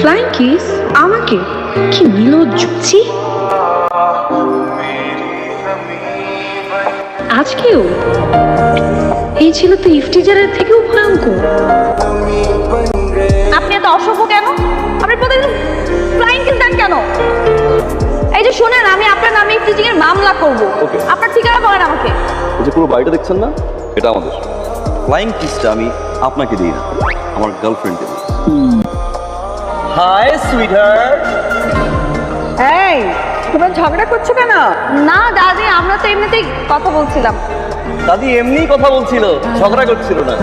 Flying kiss আমাকে? কি নির্লজ্জ ছি। আজকেও এই ছিল তো ইফতিজারের থেকেও ভয়ঙ্কর। আপনি এত অসভ্য কেন? আপনি প্রতিদিন ফ্লাইং কিস দেন কেন? এই যে শুনেন, আমি আপনার নামে টিচিং এর মামলা করব। Okay. আপনার ঠিকানা বলেন আমাকে। এই যে পুরো বাড়িটা দেখছেন না, এটা আমাদের। ফ্লাইং কিসটা আমি আপনাকে দিই না, আমার গার্লফ্রেন্ডকে দিই। Hi sweetheart. এই তোমরা ঝগড়া করছো কেন? না দাদি, আমরা তো এমনিতেই কথা বলছিলাম। দাদি এমনিই কথা বলছিল, ঝগড়া করছিল না।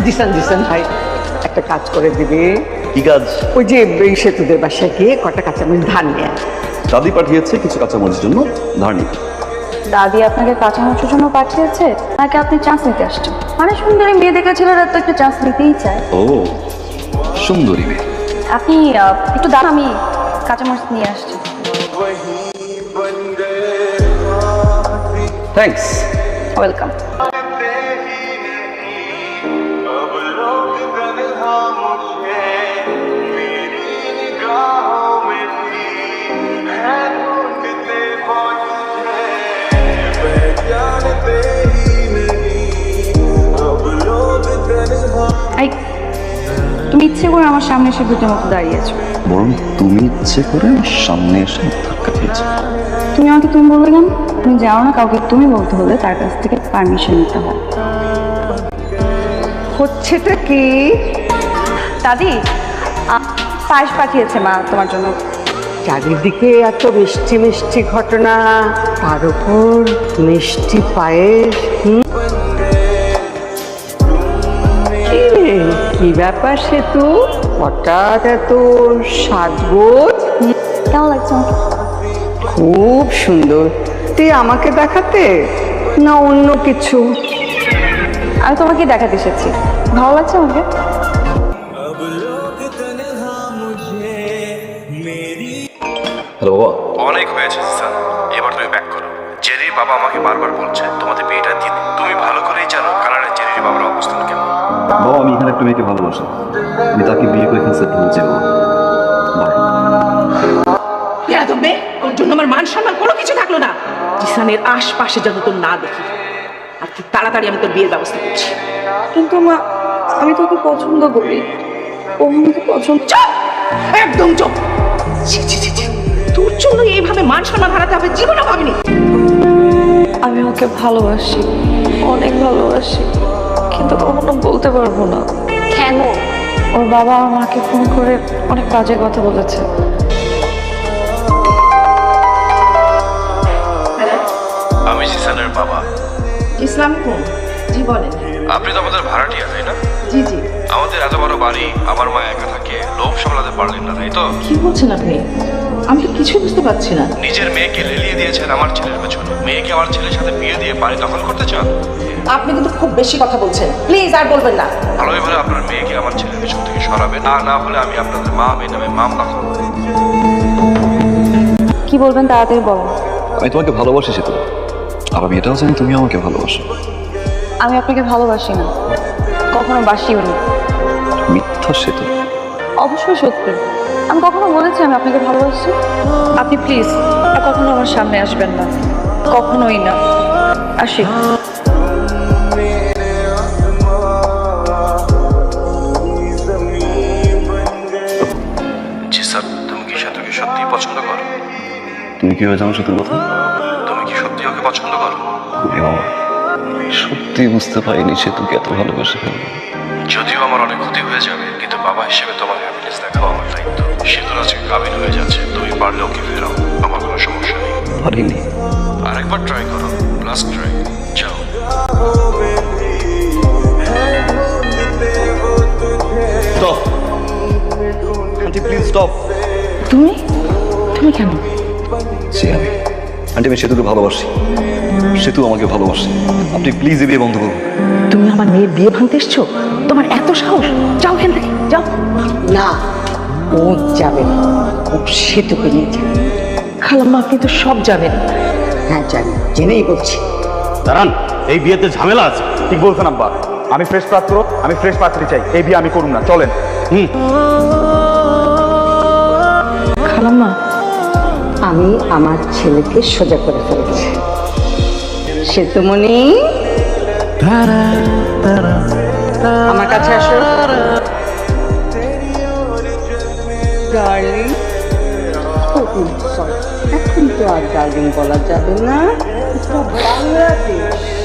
দিশান দিশান ভাই একটা কাজ করে দিবি। কি কাজ? ওই যে এই সেতুদের বাসায় গিয়ে কটা কাঁচামরিচ ধান নিয়ে আয়। দাদি পাঠিয়েছে কিছু কাঁচামরিচের জন্য, ধার নিতে। দাদি আপনাকে কাঁচামরিচের জন্য পাঠিয়েছে নাকি আপনি চান্স নিতে আসছেন? মানে সুন্দরী মেয়ে দেখে ছেলেরা তো একটু চান্স নিতেই চায়। ও সুন্দরী মেয়ে। আপনি একটু দাঁড়ান, আমি কাঁচামরিচ নিয়ে আসছি। থ্যাঙ্কস। ওয়েলকাম। এই, তুমি ইচ্ছে করে আমার সামনে এসে ভূতের মতো দাঁড়িয়েছো। বরং তুমি ইচ্ছে করে সামনে এসে ধাক্কা দিয়েছে। তুমি আমাকে তুমি বললে কেন? তুমি যাও না, কাউকে তুমি বলতে হলে তার কাছ থেকে পারমিশন নিতে হয়। হচ্ছেটা কি? দাদি, পায়েস পাঠিয়েছে মা তোমার জন্য। চারিদিকে এত মিষ্টি মিষ্টি ঘটনা, তার উপর মিষ্টি পায়েস। কি রে, কি ব্যাপার সেতু? হঠাৎ এত সাজগোজ? কেমন লাগছে আমাকে? খুব সুন্দর। তুই আমাকে দেখাতে না অন্য কিছু? আমি তোমাকে দেখাতে এসেছি। ভালো লাগছে আমাকে? হ্যালো বাবা। অনেক হয়েছে স্যার, এবার তুমি ব্যাক করো। জেরির বাবা আমাকে বারবার বলছে তোমাদের বিয়েটা দিতে। তুমি ভালো করেই জানো কানাডার জেরির বাবার অবস্থান কেমন। বাবা আমি এখানে একটা মেয়েকে ভালোবাসি, আমি তাকে বিয়ে করে এখানে সেট হয়েছি বাবা। বাই। বেয়াদব মেয়ে, ওর জন্য আমার মান সম্মান কোনো কিছু থাকলো না। জিসানের আশপাশে যত তোর না দেখি, আর খুব তাড়াতাড়ি আমি তোর বিয়ের ব্যবস্থা করছি। কিন্তু মা, আমি তোকে পছন্দ করি। ও আমাকে পছন্দ। চুপ, একদম চুপ। ছি, ছি, ছি, ছি। তোর জন্য এইভাবে মান সম্মান হারাতে হবে জীবনে ভাবিনি। আমি ওকে ভালোবাসি, অনেক ভালোবাসি, কিন্তু কখনো বলতে পারবো না। কেন? ওর বাবা আমাকে ফোন করে অনেক বাজে কথা বলেছে। আমি জিসানের বাবা। ইসলাম কোন? জি বলেন। আপনি তো আমাদের ভাড়াটিয়া, তাই না? জি জি। আমাদের এত বড় বাড়ি, আমার মা একা থাকে, লোভ সামলাতে পারলেন না, তাই তো? কি বলছেন আপনি? আমি তো কিছুই বুঝতে পারছি না। নিজের মেয়েকে লেলিয়ে দিয়েছেন আমার ছেলের পেছনে। মেয়েকে আমার ছেলের সাথে বিয়ে দিয়ে বাড়ি দখল করতে চান? আপনি কিন্তু খুব বেশি কথা বলছেন, প্লিজ আর বলবেন না। ভালোই ভালো আপনার মেয়েকে আমার ছেলের পেছন থেকে সরাবেন, আর না হলে আমি আপনাদের মা মেয়ে নামে মামলা করবো। কি বলবেন তাড়াতাড়ি বলেন। আমি তোমাকে ভালোবাসি সেতু, আর আমি এটাও জানি তুমি আমাকে ভালোবাসো। আমি আপনাকে ভালোবাসি না, কখনো বাসিও না। মিথ্যা সেতু। অবশ্যই সত্যি। আমি কখনো বলেছি আমি আপনাকে ভালোবাসি? আপনি প্লিজ আর কখনো আমার সামনে আসবেন না, কখনোই না। আসি। জি স্যার, তুমি কি সেতুকে সত্যিই পছন্দ করো? তুমি কিভাবে জানো সেতুর কথা? তুমি কি সত্যি ওকে পছন্দ করো? এ বাবা, সত্যি বুঝতে পারিনি সেতুকে এত ভালোবাসে ফেলবো। যদিও আমার অনেক ক্ষতি হয়ে যাবে, কিন্তু বাবা হিসেবে তোমার হ্যাপিনেস দেখাও আমার দায়িত্ব। সেতুর আজকে কাবিন হয়ে যাচ্ছে, তুমি পারলে ওকে ফেরাও, আমার কোনো সমস্যা নেই। পারিনি। আরেকবার ট্রাই করো, লাস্ট ট্রাই। যাও। Stop aunty, please stop. তুমি তুমি কেন? জি আমি আন্টি, আমি সেতুকে ভালোবাসি, সেতু আমাকে ভালোবাসে। আপনি প্লিজ এই বিয়ে বন্ধ করুন। তুমি আমার মেয়ের বিয়ে ভাঙতে এসছো? তোমার এত সাহস? যাও এখান থেকে। যাও। না, ও যাবে না, ও সেতুকে নিয়ে যাবে। খালাম্মা আপনি তো সব জানেন। হ্যাঁ জানি, জেনেই বলছি। দাঁড়ান, এই বিয়েতে ঝামেলা আছে। ঠিক বলছেন আব্বা, আমি ফ্রেশ পাত্র, আমি ফ্রেশ পাত্রী চাই, এই বিয়ে আমি করুন না, চলেন। খালাম্মা আমি আমার ছেলেকে সোজা করে ফেলেছি। সেতুমণি, আমার কাছে আসো। ডার্লিং, এখন তো আর ডার্লিং বলা যাবে না, এটা বাংলাদেশ।